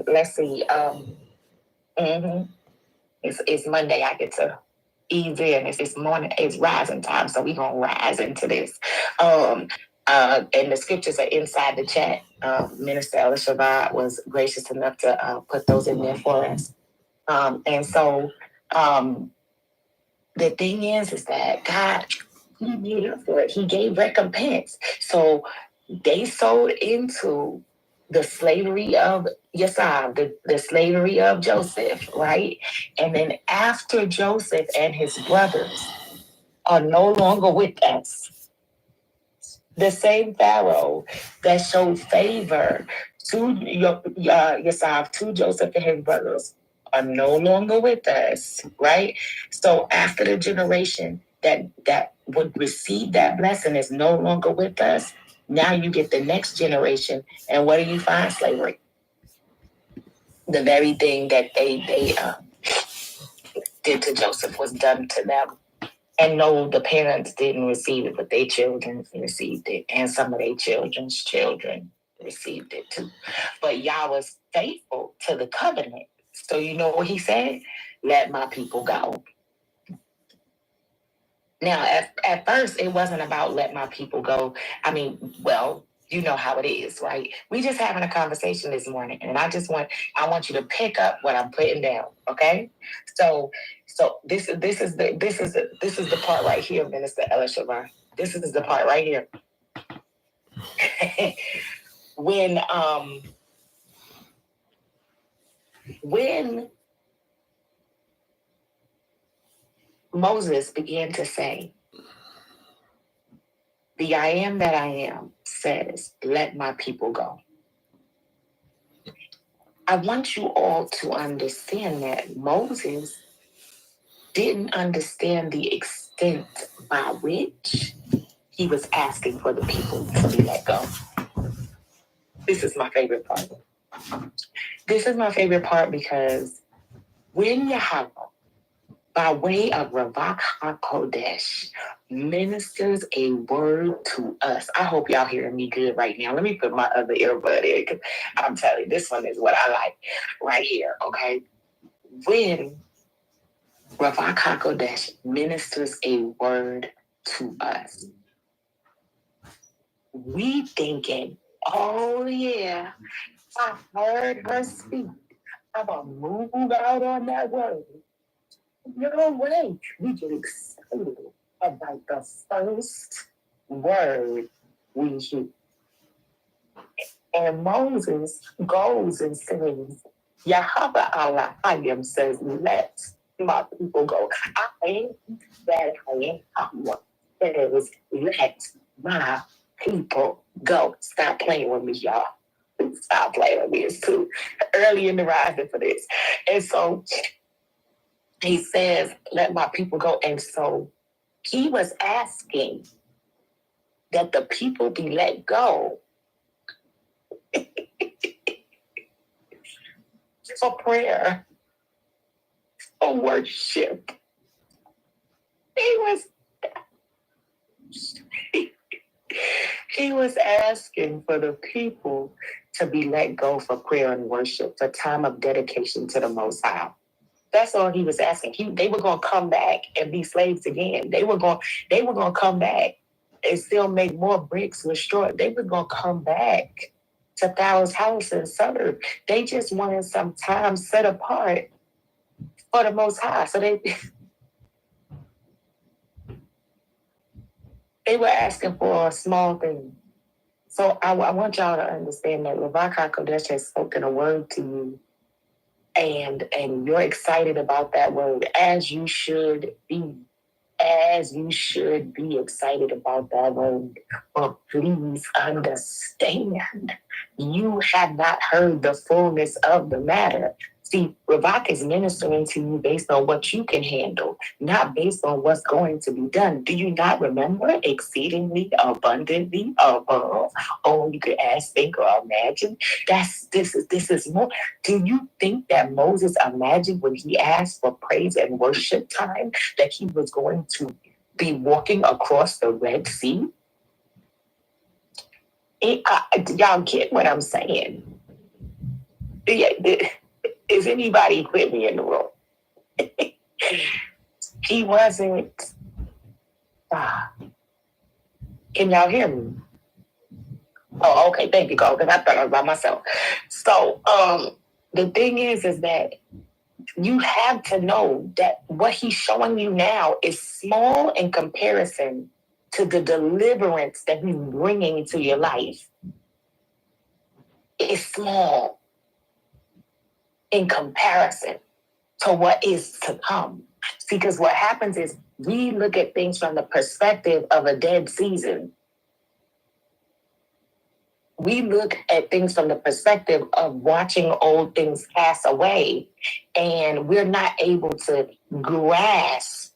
let's see. Mhm. It's Monday. I get to ease in. It's morning. It's rising time, so we gonna rise into this. Um, and the scriptures are inside the chat. Minister Ella Shabbat was gracious enough to put those in there for us. And so the thing is that God, He made up for it. He gave recompense. So they sold into the slavery of Yosef, the slavery of Joseph, right? And then after Joseph and his brothers are no longer with us, the same Pharaoh that showed favor to Yosef, to Joseph and his brothers, are no longer with us, right? So after the generation that would receive that blessing is no longer with us, now you get the next generation, and what do you find? Slavery. The very thing that they did to Joseph was done to them. And no, the parents didn't receive it, but their children received it, and some of their children's children received it too. But Yah was faithful to the covenant. So you know what he said? Let my people go. Now, at first, it wasn't about let my people go. I mean, well, you know how it is, right? We just having a conversation this morning, and I want you to pick up what I'm putting down, okay? So this is the part right here, Minister Ella Shavar. This is the part right here. When Moses began to say, "The I am that I am says, let my people go." I want you all to understand that Moses didn't understand the extent by which he was asking for the people to be let go. This is my favorite part. This is my favorite part because when Yahweh, by way of Ravak HaKodesh, ministers a word to us. I hope y'all hearing me good right now. Let me put my other earbud in because I'm telling you, this one is what I like right here, okay? When Ravak HaKodesh ministers a word to us, we thinking, oh yeah, I heard her speak. I'm gonna move out on that word. No way. We get excited about the first word we hear. And Moses goes and says, Yahweh Allah Hayim says, let my people go. I am that I am. Says, let my people go. Stop playing with me, y'all. Stop playing with me. It's too early in the rising for this. And so he says, let my people go. And so he was asking that the people be let go for prayer, for worship. He was asking for the people to be let go for prayer and worship, for time of dedication to the Most High. That's all he was asking. They were going to come back and be slaves again. They were going to come back and still make more bricks with straw. They were going to come back to Pharaoh's house and serve. They just wanted some time set apart for the Most High. So they were asking for a small thing. So I want y'all to understand that Ravaka Kodesh has spoken a word to you, and you're excited about that word, as you should be. As you should be excited about that word. But please understand, you have not heard the fullness of the matter. See, Ravak is ministering to you based on what you can handle, not based on what's going to be done. Do you not remember exceedingly abundantly above all you could ask, think, or imagine? This is more. Do you think that Moses imagined when he asked for praise and worship time that he was going to be walking across the Red Sea? Y'all get what I'm saying? Is anybody with me in the room? He wasn't. Can y'all hear me? Oh, okay. Thank you, God, because I thought I was by myself. So, the thing is that you have to know that what he's showing you now is small in comparison to the deliverance that he's bringing into your life. It's small in comparison to what is to come. Because what happens is we look at things from the perspective of a dead season. We look at things from the perspective of watching old things pass away, and we're not able to grasp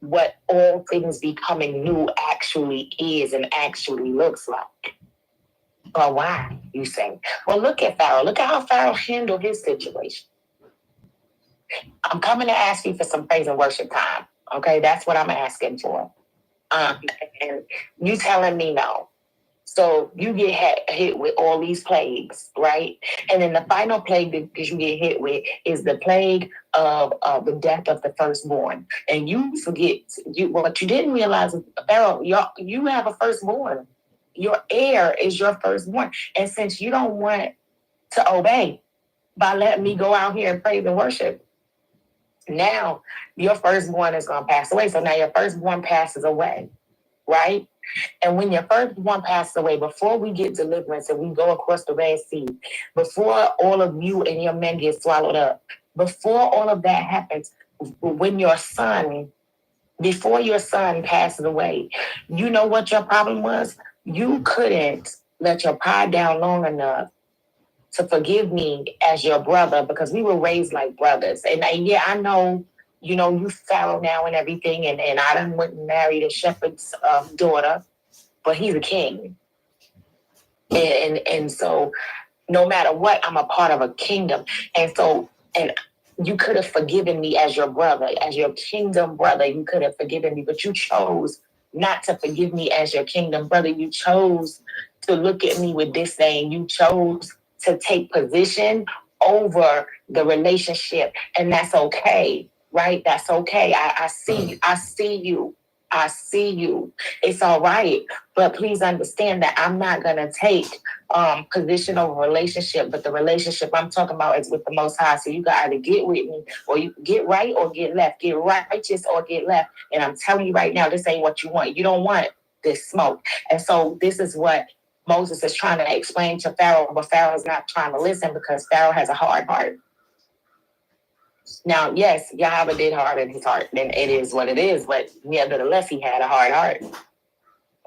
what all things becoming new actually is and actually looks like. But why, you say? Well, look at Pharaoh. Look at how Pharaoh handled his situation. I'm coming to ask you for some praise and worship time. Okay, that's what I'm asking for. And you telling me no. So you get hit with all these plagues, right? And then the final plague that you get hit with is the plague of the death of the firstborn. And you forget, what you didn't realize is, Pharaoh, you have a firstborn. Your heir is your firstborn. And since you don't want to obey by letting me go out here and praise and worship, now your firstborn is going to pass away. So now your firstborn passes away, right? And when your firstborn passes away, before we get deliverance and we go across the Red Sea, before all of you and your men get swallowed up, before all of that happens, before your son passes away, you know what your problem was? You couldn't let your pride down long enough to forgive me as your brother, because we were raised like brothers. And yeah, I know, you Pharaoh now and everything, and I done went and married a shepherd's daughter, but he's a king. And so no matter what, I'm a part of a kingdom. And you could have forgiven me as your brother, as your kingdom brother. You could have forgiven me, but you chose not to forgive me as your kingdom brother. You chose to look at me with disdain. You chose to take position over the relationship. And that's okay, right? That's okay. I see you. It's all right. But please understand that I'm not going to take position over relationship, but the relationship I'm talking about is with the Most High. So you got to either get with me, or you get right or get left, get righteous or get left. And I'm telling you right now, this ain't what you want. You don't want this smoke. And so this is what Moses is trying to explain to Pharaoh, but Pharaoh is not trying to listen because Pharaoh has a hard heart. Now, yes, Yahweh did harden his heart, and it is what it is, but nevertheless, he had a hard heart,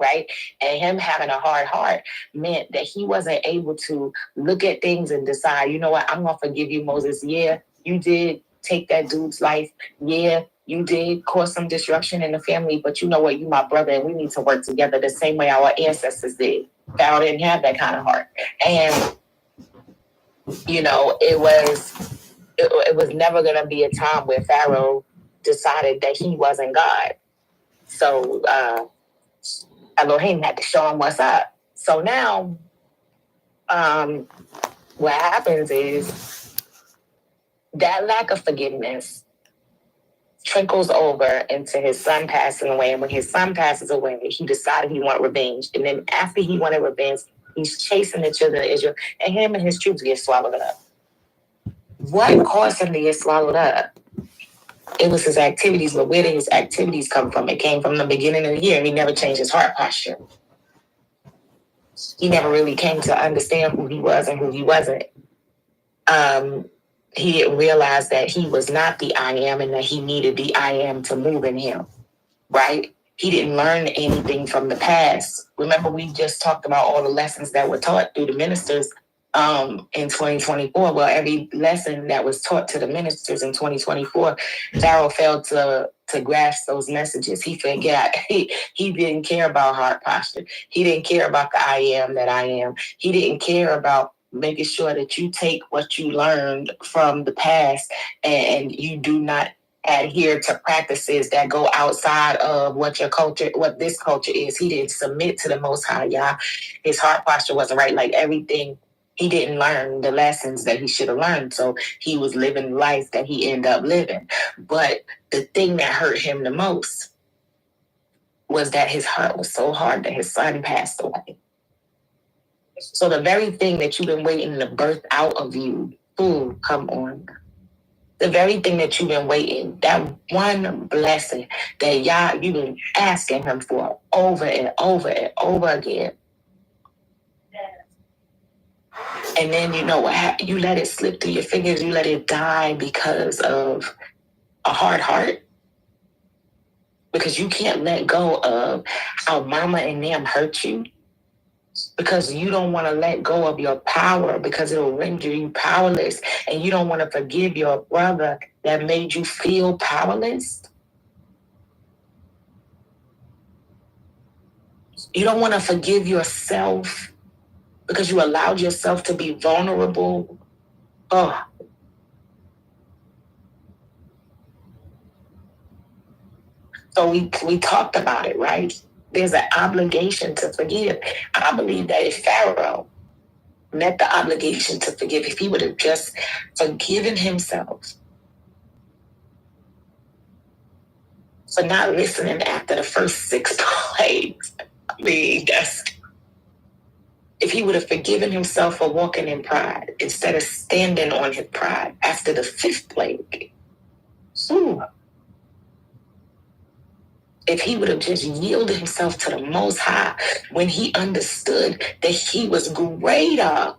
right? And him having a hard heart meant that he wasn't able to look at things and decide, you know what, I'm going to forgive you, Moses. Yeah, you did take that dude's life. Yeah, you did cause some disruption in the family, but you know what, you my brother, and we need to work together the same way our ancestors did. Pharaoh didn't have that kind of heart. And, it was never going to be a time where Pharaoh decided that he wasn't God. So Elohim had to show him what's up. So now what happens is that lack of forgiveness trickles over into his son passing away. And when his son passes away, he decided he wanted revenge. And then after he wanted revenge, he's chasing the children of Israel, and him and his troops get swallowed up. What caused him to get swallowed up? It was his activities, but where did his activities come from? It came from the beginning of the year, and he never changed his heart posture. He never really came to understand who he was and who he wasn't. He didn't realize that he was not the I am, and that he needed the I am to move in him, right? He didn't learn anything from the past. Remember, we just talked about all the lessons that were taught through the ministers in 2024. Well, every lesson that was taught to the ministers in 2024, Pharaoh failed to grasp those messages. He forgot. He didn't care about heart posture. He didn't care about the I am that I am. He didn't care about making sure that you take what you learned from the past and you do not adhere to practices that go outside of what this culture is. He didn't submit to the Most High, y'all. His heart posture wasn't right. Like everything He didn't learn the lessons that he should have learned. So he was living life that he ended up living. But the thing that hurt him the most was that his heart was so hard that his son passed away. So the very thing that you've been waiting to birth out of you, ooh, come on. The very thing that you've been waiting, that one blessing that y'all you've been asking him for over and over and over again. And then you know what happened? You let it slip through your fingers, you let it die because of a hard heart. Because you can't let go of how mama and them hurt you. Because you don't want to let go of your power because it'll render you powerless. And you don't want to forgive your brother that made you feel powerless. You don't want to forgive yourself because you allowed yourself to be vulnerable. Oh. So we talked about it, right? There's an obligation to forgive. I believe that if Pharaoh met the obligation to forgive, if he would have just forgiven himself for not listening after the first 6 plagues, I mean, if he would have forgiven himself for walking in pride instead of standing on his pride after the 5th plague, ooh, if he would have just yielded himself to the Most High when he understood that he was greater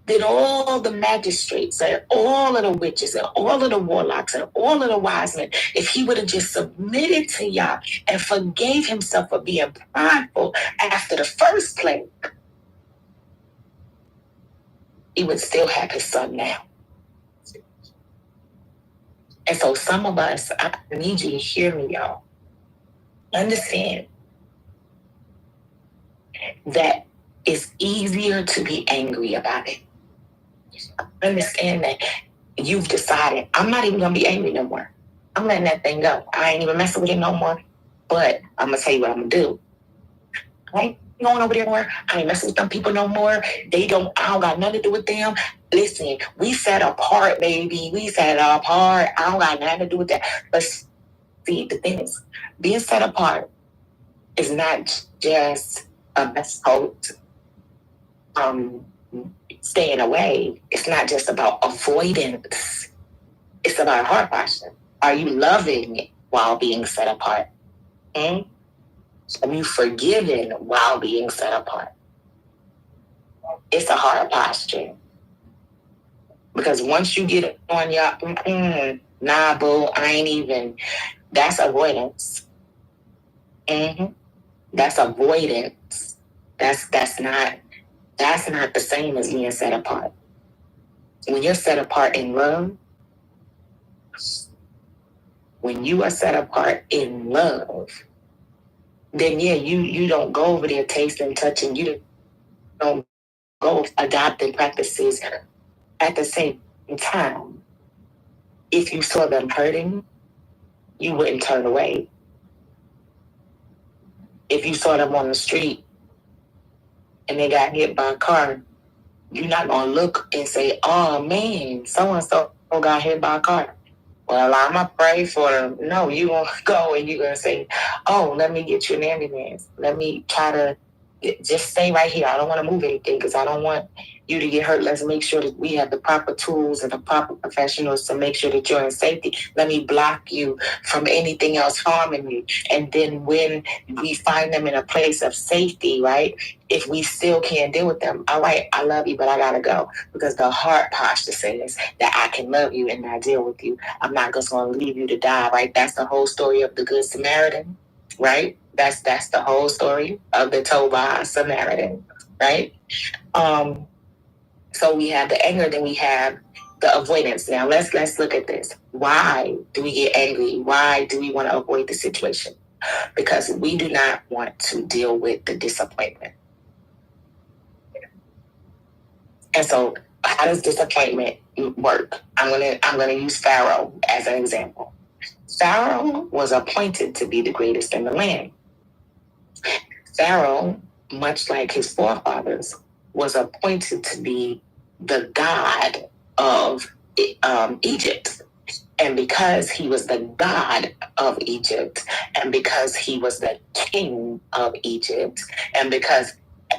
than all the magistrates and all of the witches and all of the warlocks and all of the wise men, if he would have just submitted to Yah and forgave himself for being prideful after the first plague, he would still have his son now. And so some of us, I need you to hear me, y'all. Understand that it's easier to be angry about it. Understand that you've decided, I'm not even going to be angry no more. I'm letting that thing go. I ain't even messing with it no more. But I'm going to tell you what I'm going to do. I ain't going over there no more. I ain't messing with them people no more. I don't got nothing to do with them. Listen, we set apart, baby. We set apart. I don't got nothing to do with that. But see, the thing is, being set apart is not just a best hope. Staying away. It's not just about avoidance. It's about heart posture. Are you loving while being set apart? Hmm? Are you forgiven while being set apart? It's a heart posture. Because once you get on your, nah, boo, I ain't even, that's avoidance. Mm-hmm. That's avoidance. That's not the same as being set apart. When you're set apart in love, when you are set apart in love, then yeah, you don't go over there tasting, touching, you don't go adopting practices at the same time. If you saw them hurting, you wouldn't turn away. If you saw them on the street and they got hit by a car, you're not gonna look and say, oh man, so and so got hit by a car. Well, I'm going to pray for them. No, you're going to go and you're going to say, oh, let me get you an ambulance. Let me try to just stay right here. I don't want to move anything because I don't want you to get hurt. Let's make sure that we have the proper tools and the proper professionals to make sure that you're in safety. Let me block you from anything else harming you. And then when we find them in a place of safety, right, if we still can't deal with them, all right, I love you, but I got to go. Because the heart posture says that I can love you and not deal with you. I'm not just going to leave you to die, right? That's the whole story of the Good Samaritan, right? That's the whole story of the Toba Samaritan, right? So we have the anger, then we have the avoidance. Now let's look at this. Why do we get angry? Why do we want to avoid the situation? Because we do not want to deal with the disappointment. And so how does disappointment work? I'm gonna use Pharaoh as an example. Pharaoh was appointed to be the greatest in the land. Pharaoh, much like his forefathers, was appointed to be the god of Egypt. And because he was the god of Egypt, and because he was the king of Egypt, and because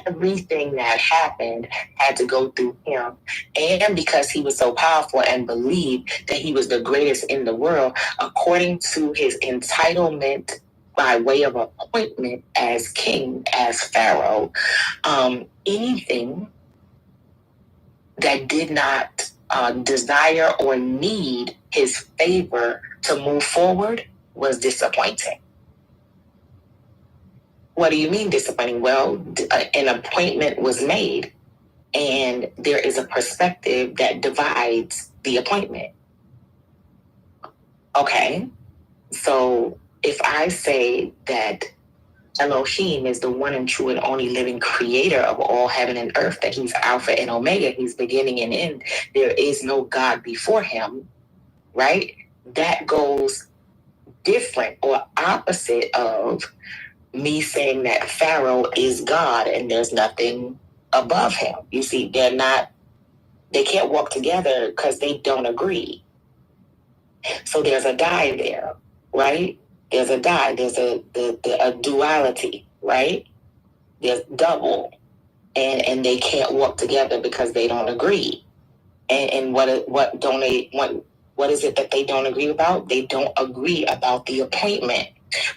everything that happened had to go through him, and because he was so powerful and believed that he was the greatest in the world, according to his entitlement by way of appointment as king, as Pharaoh, anything that did not desire or need his favor to move forward was disappointing. What do you mean disappointing? Well, an appointment was made, and there is a perspective that divides the appointment. Okay, so if I say that Elohim is the one and true and only living creator of all heaven and earth, that he's Alpha and Omega, he's beginning and end, there is no God before him, right? That goes different or opposite of me saying that Pharaoh is God and there's nothing above him. You see, they can't walk together because they don't agree. So there's a die there, right? There's a die. There's a duality, right? There's double, and they can't work together because they don't agree. And what don't they want? What is it that they don't agree about? They don't agree about the appointment.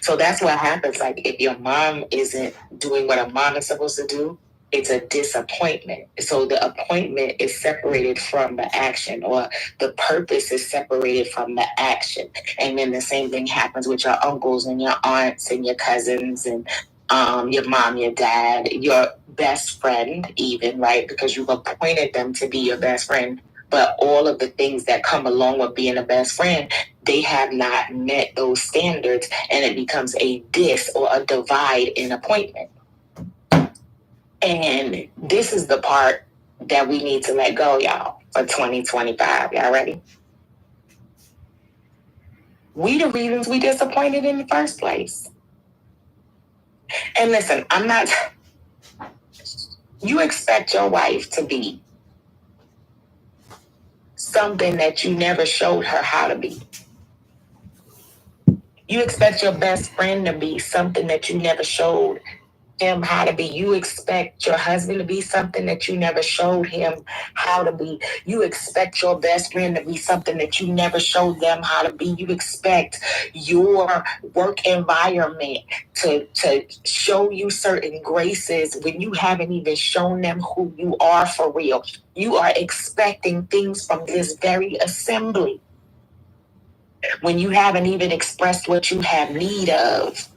So that's what happens. Like if your mom isn't doing what a mom is supposed to do, it's a disappointment. So the appointment is separated from the action, or the purpose is separated from the action. And then the same thing happens with your uncles and your aunts and your cousins and your mom, your dad, your best friend, even, right? Because you've appointed them to be your best friend. But all of the things that come along with being a best friend, they have not met those standards, and it becomes a or a divide in appointment. And this is the part that we need to let go, y'all, for 2025. Y'all ready? We the reasons we disappointed in the first place. And listen, you expect your wife to be something that you never showed her how to be. You expect your best friend to be something that you never showed him how to be. You expect your husband to be something that you never showed him how to be. You expect your best friend to be something that you never showed them how to be. You expect your work environment to show you certain graces when you haven't even shown them who you are for real. You are expecting things from this very assembly when you haven't even expressed what you have need of,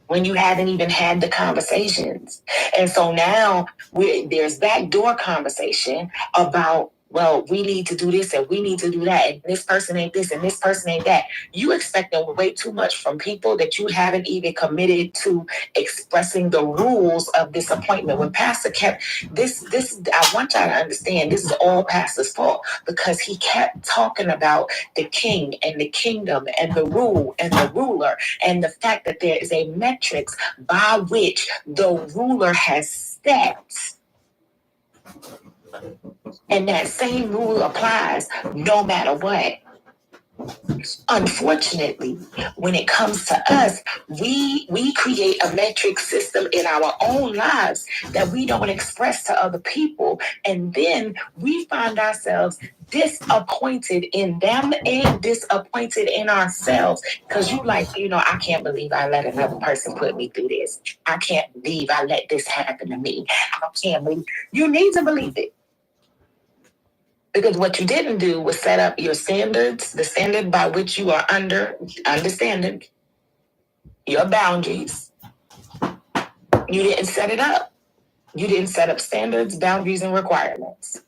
when you haven't even had the conversations. And so now there's backdoor conversation about, well, we need to do this and we need to do that, and this person ain't this and this person ain't that. You expecting way too much from people that you haven't even committed to expressing the rules of this appointment. When Pastor kept this, I want y'all to understand, this is all Pastor's fault, because he kept talking about the king and the kingdom and the rule and the ruler, and the fact that there is a metrics by which the ruler has set. And that same rule applies no matter what. Unfortunately, when it comes to us, we create a metric system in our own lives that we don't express to other people. And then we find ourselves disappointed in them and disappointed in ourselves. Because I can't believe I let another person put me through this. I can't believe I let this happen to me. I can't believe. You need to believe it. Because what you didn't do was set up your standards, the standard by which you are understanding your boundaries. You didn't set it up. You didn't set up standards, boundaries, and requirements.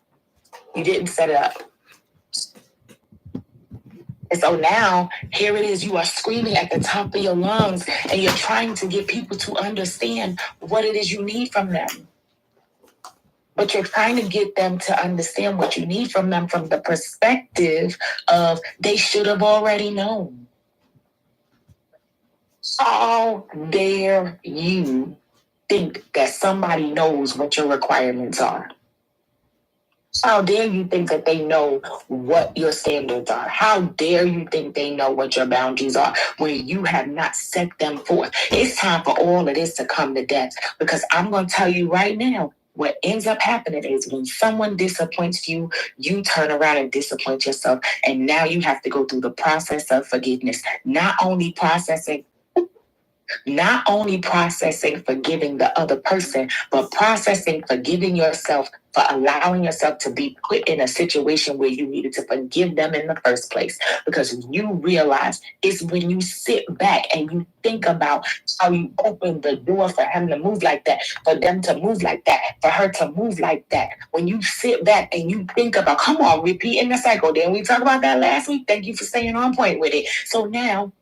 You didn't set it up. And so now, here it is, you are screaming at the top of your lungs, and you're trying to get people to understand what it is you need from them. But you're trying to get them to understand what you need from them from the perspective of they should have already known. How dare you think that somebody knows what your requirements are? How dare you think that they know what your standards are? How dare you think they know what your boundaries are when you have not set them forth? It's time for all of this to come to death, because I'm going to tell you right now, what ends up happening is when someone disappoints you, you turn around and disappoint yourself. And now you have to go through the process of forgiveness. Not only processing forgiving the other person, but processing forgiving yourself for allowing yourself to be put in a situation where you needed to forgive them in the first place. Because you realize it's when you sit back and you think about how you opened the door for him to move like that, for them to move like that, for her to move like that. When you sit back and you think about, come on, repeating the cycle. Didn't we talk about that last week? Thank you for staying on point with it. So now,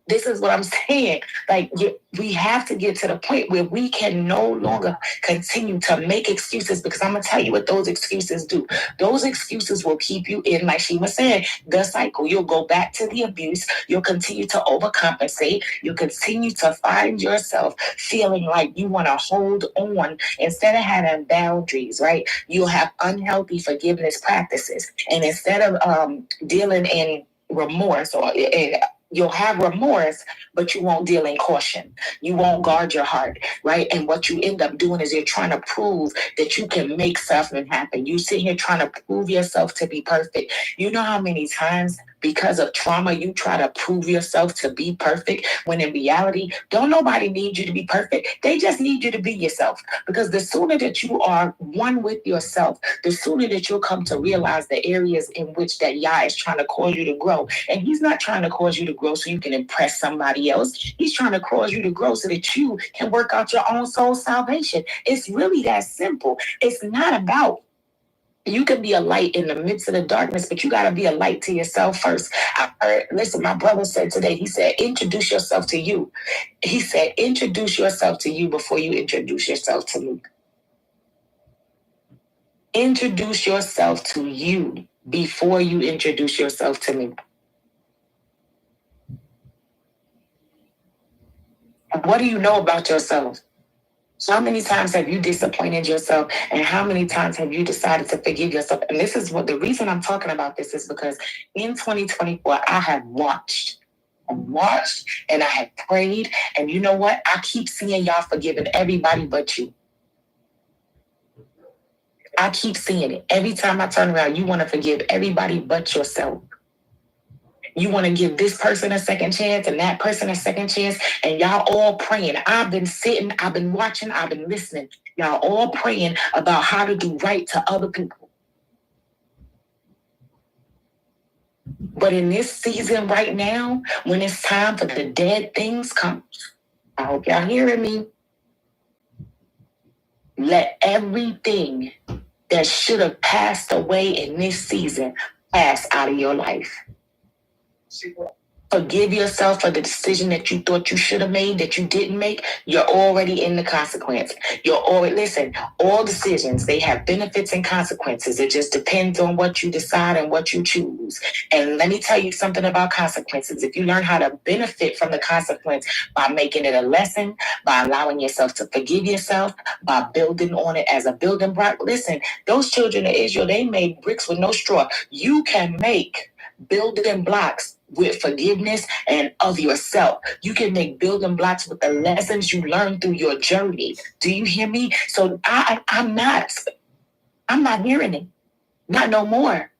this is what I'm saying. Like, we have to get to the point where we can no longer continue to make excuses, because I'm going to tell you what those excuses do. Those excuses will keep you in, like she was saying, the cycle. You'll go back to the abuse. You'll continue to overcompensate. You'll continue to find yourself feeling like you want to hold on instead of having boundaries, right? You'll have unhealthy forgiveness practices. And instead of dealing in remorse or you'll have remorse, but you won't deal in caution. You won't guard your heart, right? And what you end up doing is you're trying to prove that you can make something happen. You sit here trying to prove yourself to be perfect. You know how many times because of trauma you try to prove yourself to be perfect, when in reality, don't nobody need you to be perfect. They just need you to be yourself. Because the sooner that you are one with yourself, the sooner that you'll come to realize the areas in which that Yah is trying to cause you to grow. And he's not trying to cause you to grow so you can impress somebody else. He's trying to cause you to grow so that you can work out your own soul salvation. It's really that simple. It's not about, you can be a light in the midst of the darkness, but you got to be a light to yourself first. Listen, my brother said today, he said, introduce yourself to you. He said, introduce yourself to you before you introduce yourself to me. Introduce yourself to you before you introduce yourself to me. What do you know about yourself? How many times have you disappointed yourself, and how many times have you decided to forgive yourself? And this is what the reason I'm talking about this is because in 2024, I have watched and I have prayed. And you know what? I keep seeing y'all forgiving everybody but you. I keep seeing it. Every time I turn around, you want to forgive everybody but yourself. You want to give this person a second chance and that person a second chance, and y'all all praying. I've been sitting, I've been watching, I've been listening. Y'all all praying about how to do right to other people. But in this season right now, when it's time for the dead things come, I hope y'all hearing me. Let everything that should have passed away in this season pass out of your life. Forgive yourself for the decision that you thought you should have made that you didn't make. You're already in the consequence. Listen, all decisions, they have benefits and consequences. It just depends on what you decide and what you choose. And let me tell you something about consequences. If you learn how to benefit from the consequence by making it a lesson, by allowing yourself to forgive yourself, by building on it as a building block. Listen, those children of Israel, they made bricks with no straw. You can make building blocks with forgiveness and of yourself. You can make building blocks with the lessons you learned through your journey. Do you hear me? So I'm not hearing it. Not no more.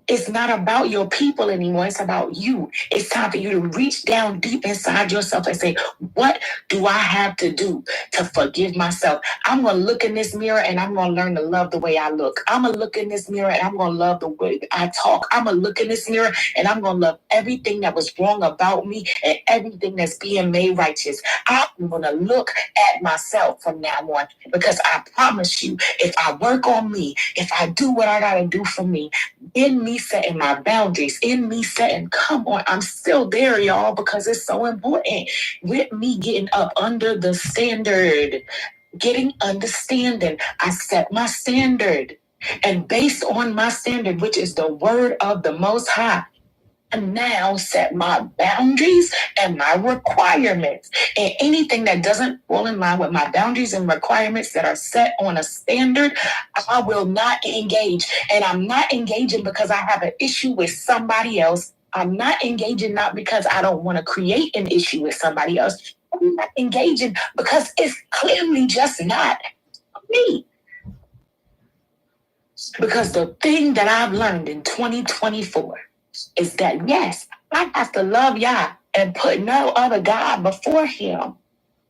It's not about your people anymore. It's about you. It's time for you to reach down deep inside yourself and say, what do I have to do to forgive myself? I'm going to look in this mirror and I'm going to learn to love the way I look. I'm going to look in this mirror and I'm going to love the way I talk. I'm going to look in this mirror and I'm going to love everything that was wrong about me and everything that's being made righteous. I'm going to look at myself from now on, because I promise you, if I work on me, if I do what I got to do for me, in me setting my boundaries, in me setting, come on, I'm still there, y'all, because it's so important. With me getting up under the standard, getting understanding, I set my standard. And based on my standard, which is the word of the Most High, And now set my boundaries and my requirements. And anything that doesn't fall in line with my boundaries and requirements that are set on a standard, I will not engage. And I'm not engaging because I have an issue with somebody else. I'm not engaging not because I don't want to create an issue with somebody else. I'm not engaging because it's clearly just not me. Because the thing that I've learned in 2024 is that, yes, I have to love Yah and put no other God before him.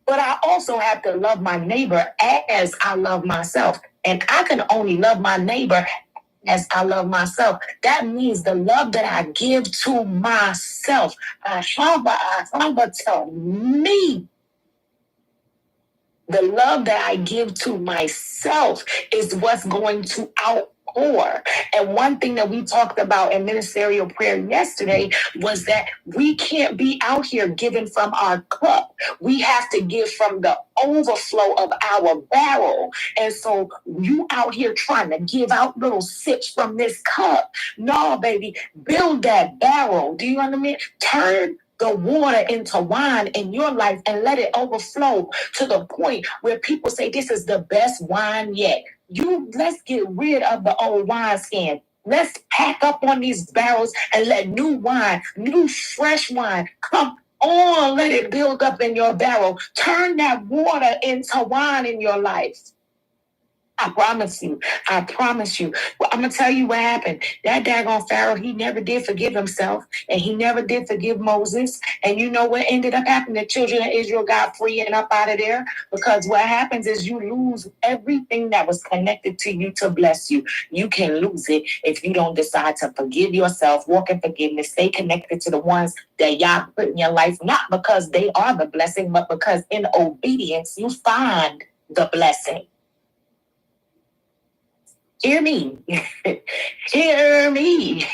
But I also have to love my neighbor as I love myself. And I can only love my neighbor as I love myself. That means the love that I give to myself, I have to me. The love that I give to myself is what's going to outpour. And one thing that we talked about in ministerial prayer yesterday was that we can't be out here giving from our cup. We have to give from the overflow of our barrel. And so you out here trying to give out little sips from this cup. No, baby, build that barrel. Do you understand? Turn the water into wine in your life and let it overflow to the point where people say this is the best wine yet. Let's get rid of the old wineskin. Let's pack up on these barrels and let new wine, new fresh wine come on. Let it build up in your barrel. Turn that water into wine in your life. I promise you. I promise you. Well, I'm going to tell you what happened. That daggone Pharaoh, he never did forgive himself, and he never did forgive Moses. And you know what ended up happening? The children of Israel got free and up out of there, because what happens is you lose everything that was connected to you to bless you. You can lose it if you don't decide to forgive yourself, walk in forgiveness, stay connected to the ones that Yah put in your life, not because they are the blessing, but because in obedience you find the blessing. Hear me. Hear me.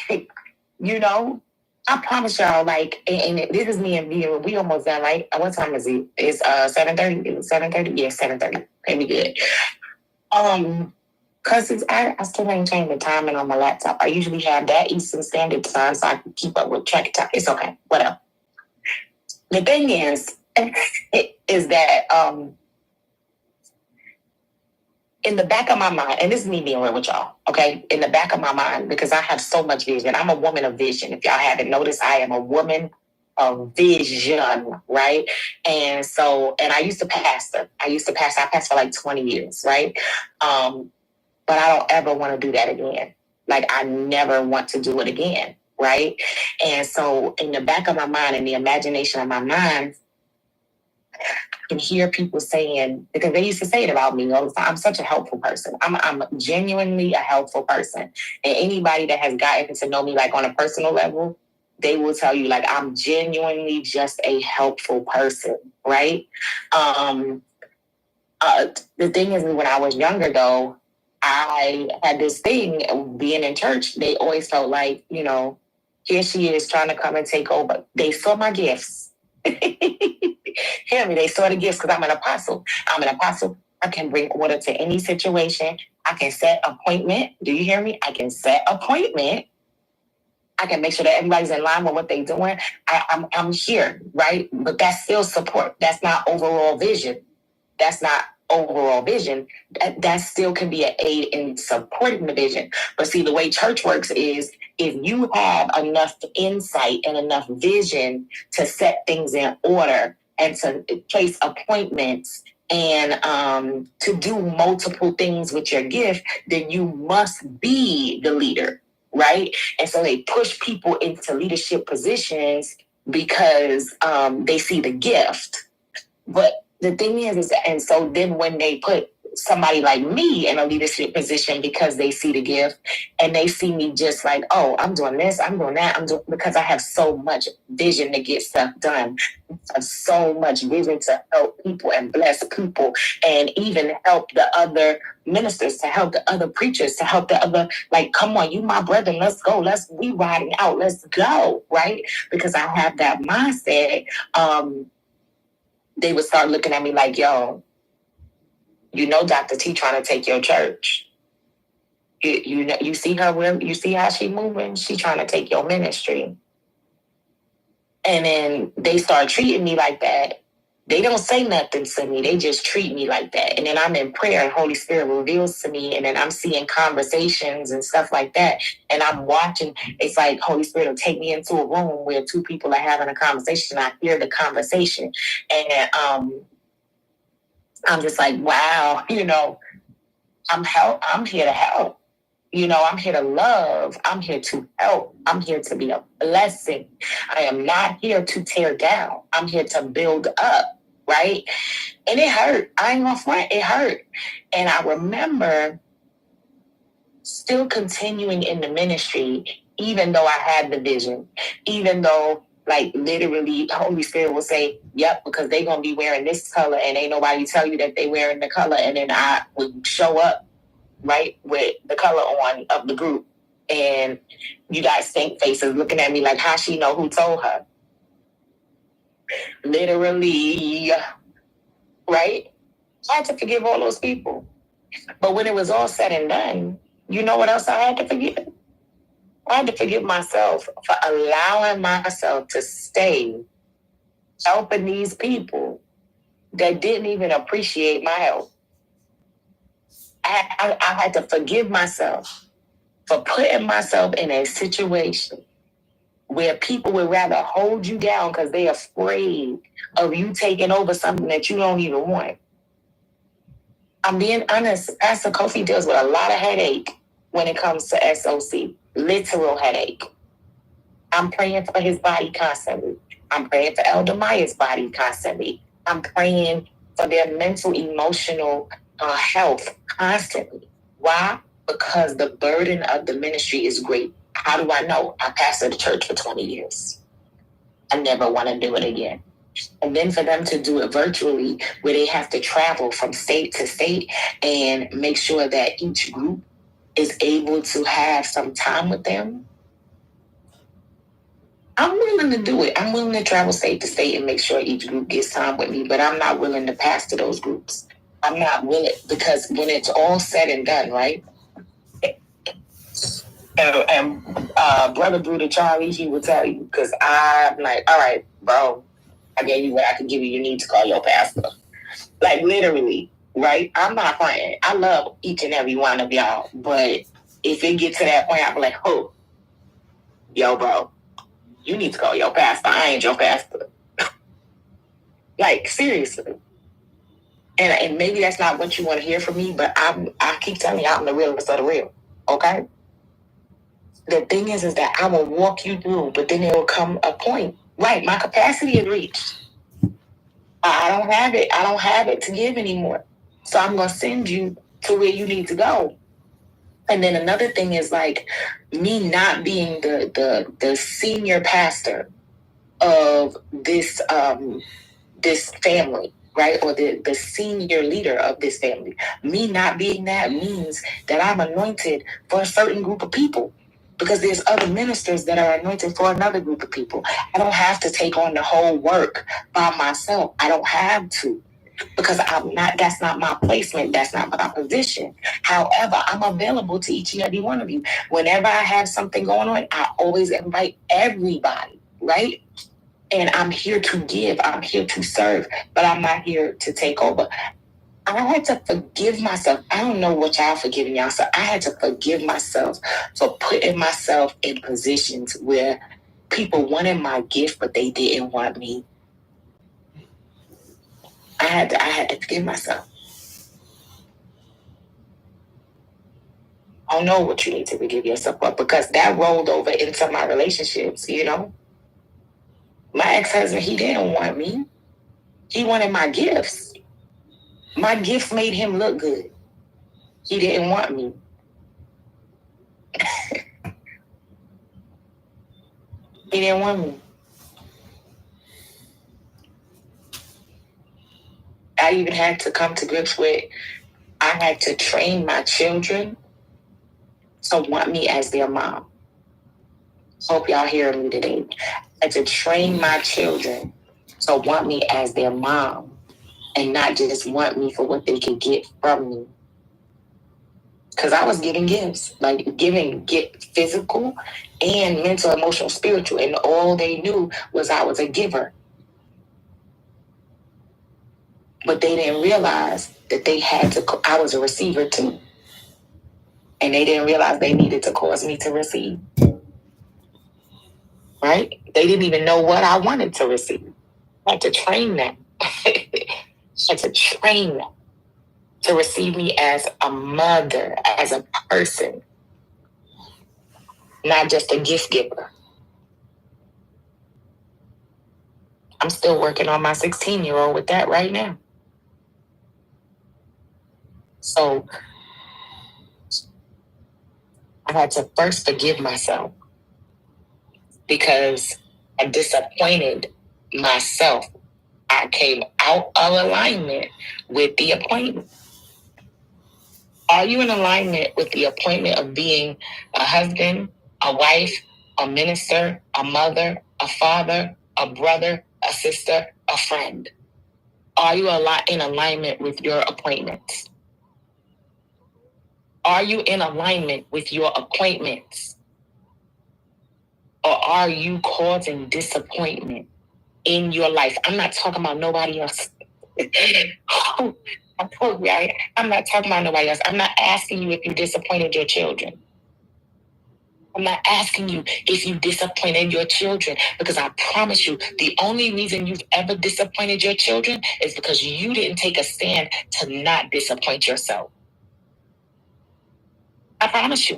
You know, I promise y'all, like, and this is me and Via. We almost done, right? What time is it? It's 7:30. 7:30? Yeah, 7:30. Okay, we good. Cause I still ain't changed the timing on my laptop. I usually have that Eastern Standard Time so I can keep up with track time. It's okay. Whatever. The thing is that in the back of my mind, and this is me being real with y'all, okay? In the back of my mind, because I have so much vision. I'm a woman of vision. If y'all haven't noticed, I am a woman of vision, right? And so, and I used to pastor. I passed for like 20 years, right? But I don't ever want to do that again. Like, I never want to do it again, right? And so in the back of my mind, in the imagination of my mind, can hear people saying, because they used to say it about me all the time, I'm such a helpful person. I'm genuinely a helpful person. And anybody that has gotten to know me like on a personal level, they will tell you like I'm genuinely just a helpful person, right? The thing is, when I was younger though, I had this thing being in church. They always felt like, you know, here she is trying to come and take over. They saw my gifts. Hear me? They saw the gifts because I'm an apostle. I'm an apostle. I can bring order to any situation. I can set appointment. Do you hear me? I can set appointment. I can make sure that everybody's in line with what they're doing. I'm here, right? But that's still support. That's not overall vision. That's not overall vision. That still can be an aid in supporting the vision. But see, the way church works is if you have enough insight and enough vision to set things in order and to place appointments and to do multiple things with your gift, then you must be the leader, right? And so they push people into leadership positions because they see the gift. But the thing is, and so then when they put somebody like me in a leadership position because they see the gift and they see me just like, oh, I'm doing this, I'm doing that, because I have so much vision to get stuff done. I have so much vision to help people and bless people and even help the other ministers, to help the other preachers, to help the other, like, come on, you my brother, let's go, we riding out, let's go, right? Because I have that mindset. They would start looking at me like, yo, you know, Dr. T trying to take your church. You know, you see her, you see how she moving? She trying to take your ministry. And then they start treating me like that. They don't say nothing to me. They just treat me like that. And then I'm in prayer and Holy Spirit reveals to me. And then I'm seeing conversations and stuff like that. And I'm watching. It's like Holy Spirit will take me into a room where two people are having a conversation. I hear the conversation. And I'm just like, wow, I'm here to help. I'm here to love. I'm here to help. I'm here to be a blessing. I am not here to tear down. I'm here to build up, right? And it hurt. I ain't gonna front. It hurt. And I remember still continuing in the ministry, even though I had the vision, even though like literally Holy Spirit will say, yep, because they're gonna be wearing this color and ain't nobody tell you that they wearing the color. And then I would show up right with the color on of the group, and you got stink faces looking at me like, how she know who told her? Literally, right? I had to forgive all those people. But when it was all said and done, you know what else I had to forgive? I had to forgive myself for allowing myself to stay helping these people that didn't even appreciate my help. I had to forgive myself for putting myself in a situation where people would rather hold you down because they're afraid of you taking over something that you don't even want. I'm being honest, Pastor Kofi deals with a lot of headache when it comes to SOC, literal headache. I'm praying for his body constantly. I'm praying for Elder Maya's body constantly. I'm praying for their mental, emotional health constantly. Why? Because the burden of the ministry is great. How do I know? I pastored the church for 20 years. I never want to do it again. And then for them to do it virtually, where they have to travel from state to state and make sure that each group is able to have some time with them, I'm willing to do it. I'm willing to travel state to state and make sure each group gets time with me, but I'm not willing to pastor those groups. I'm not willing, because when it's all said and done, right? And Brother Bruder Charlie, he will tell you, because I'm like, all right, bro, I gave you what I could give you. You need to call your pastor. Like, literally, right? I'm not playing. I love each and every one of y'all, but if it gets to that point, I'm like, oh, yo, bro, you need to call your pastor. I ain't your pastor. Like, seriously. And maybe that's not what you want to hear from me, but I keep telling you I'm the realest of the real, okay? The thing is that I will walk you through, but then there will come a point. Right, my capacity is reached. I don't have it. I don't have it to give anymore. So I'm going to send you to where you need to go. And then another thing is like me not being the senior pastor of this this family, right? Or the senior leader of this family. Me not being that means that I'm anointed for a certain group of people, because there's other ministers that are anointed for another group of people. I don't have to take on the whole work by myself. I don't have to, because I'm not, that's not my placement. That's not my position. However, I'm available to each and every one of you. Whenever I have something going on, I always invite everybody, right? And I'm here to give, I'm here to serve, but I'm not here to take over. I had to forgive myself. I don't know what y'all forgiving y'all. So I had to forgive myself for putting myself in positions where people wanted my gift, but they didn't want me. I had to forgive myself. I don't know what you need to forgive yourself for, because that rolled over into my relationships, My ex-husband, he didn't want me. He wanted my gifts. My gifts made him look good. He didn't want me. He didn't want me. I even had to come to grips with, I had to train my children to want me as their mom. Hope y'all hearing me today. I had to train my children to want me as their mom and not just want me for what they could get from me. Because I was giving gifts, like giving gift physical and mental, emotional, spiritual. And all they knew was I was a giver. But they didn't realize that I was a receiver too. And they didn't realize they needed to cause me to receive. Right? They didn't even know what I wanted to receive. I had to train them. I had to train them to receive me as a mother, as a person, not just a gift giver. I'm still working on my 16-year-old with that right now. So I had to first forgive myself because I disappointed myself. I came out of alignment with the appointment. Are you in alignment with the appointment of being a husband, a wife, a minister, a mother, a father, a brother, a sister, a friend? Are you in alignment with your appointments? Are you in alignment with your appointments? Or are you causing disappointment in your life? I'm not talking about nobody else. I'm not talking about nobody else. I'm not asking you if you disappointed your children. I'm not asking you if you disappointed your children, because I promise you, the only reason you've ever disappointed your children is because you didn't take a stand to not disappoint yourself. I promise you.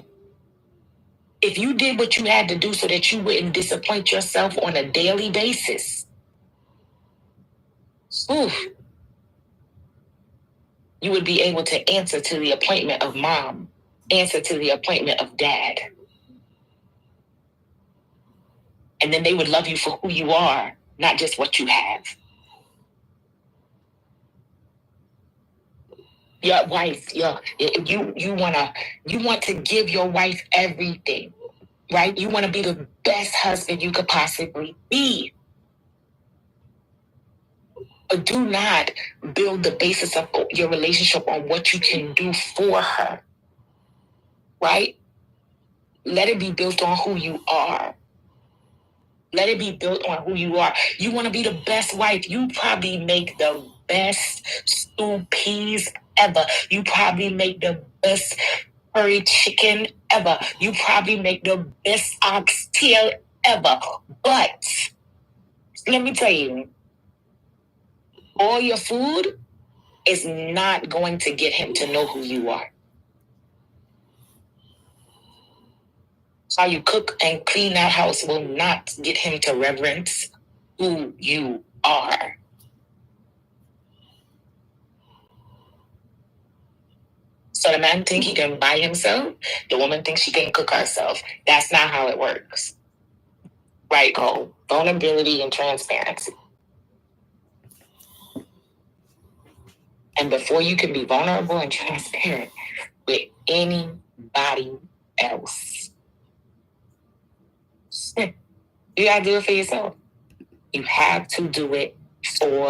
If you did what you had to do so that you wouldn't disappoint yourself on a daily basis, oof, you would be able to answer to the appointment of mom, answer to the appointment of dad. And then they would love you for who you are, not just what you have. Your wife, you want to give your wife everything, right? You want to be the best husband you could possibly be. But do not build the basis of your relationship on what you can do for her, right? Let it be built on who you are. Let it be built on who you are. You want to be the best wife. You probably make the best stew peas ever. You probably make the best curry chicken ever. You probably make the best oxtail ever. But let me tell you, all your food is not going to get him to know who you are. How you cook and clean that house will not get him to reverence who you are. So the man thinks he can buy himself. The woman thinks she can cook herself. That's not how it works. Right, Cole? Vulnerability and transparency. And before you can be vulnerable and transparent with anybody else, you gotta do it for yourself. You have to do it for